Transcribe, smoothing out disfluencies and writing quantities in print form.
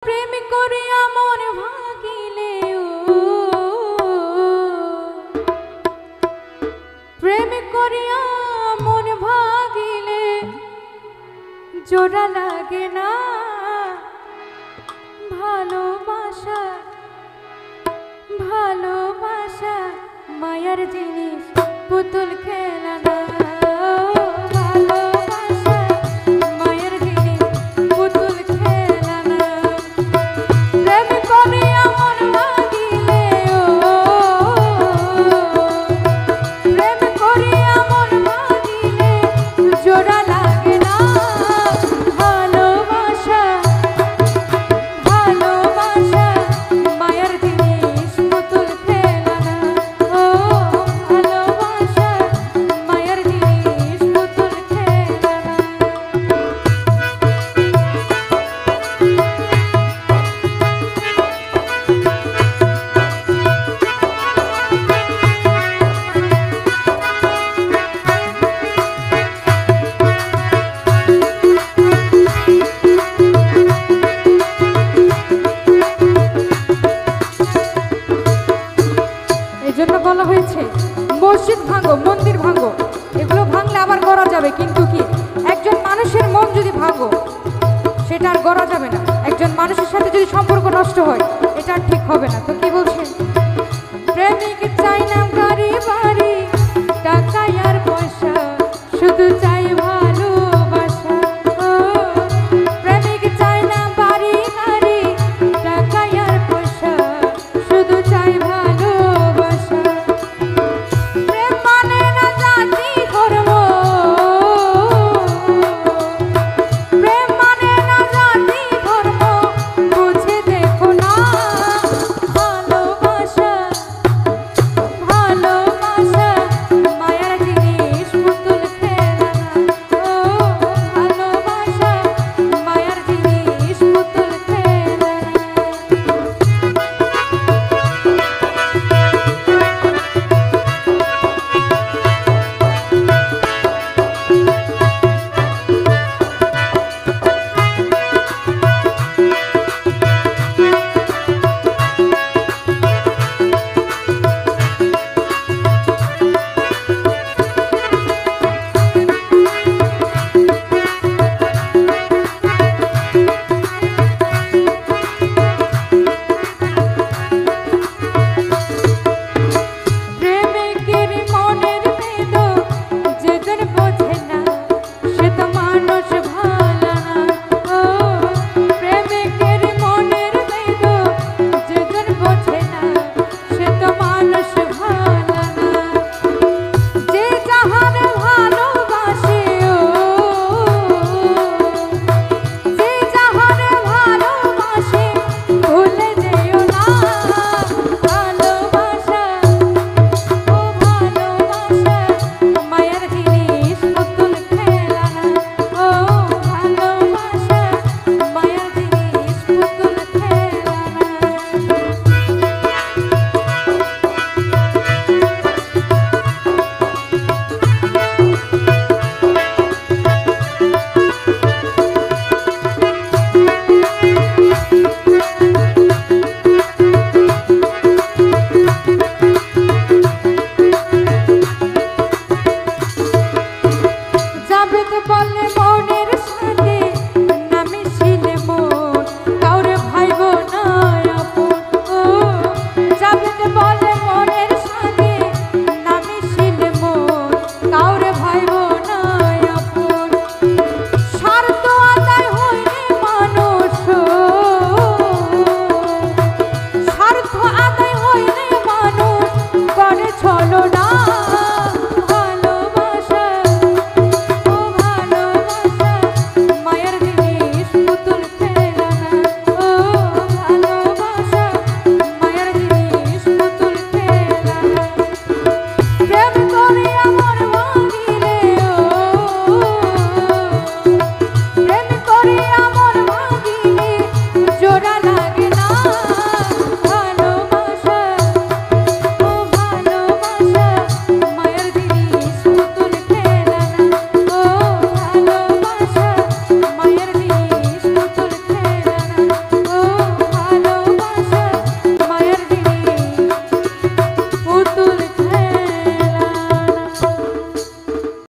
প্রেম করিয়া মন ভাগিলে প্রেম করিয়া মন ভাগিলে জোড়া লাগে না ভালোবাসা ভালোবাসা মায়ার জিনিস পুতুল খেলা না বলা হয়েছে মসজিদ ভাঙো মন্দির ভাঙো, এগুলো ভাঙলে আবার গড়া যাবে, কিন্তু কি একজন মানুষের মন যদি ভাঙো সেটা আর গড়া যাবে না। একজন মানুষের সাথে যদি সম্পর্ক নষ্ট হয় এটা আর ঠিক হবে না। তো কি বলছেন?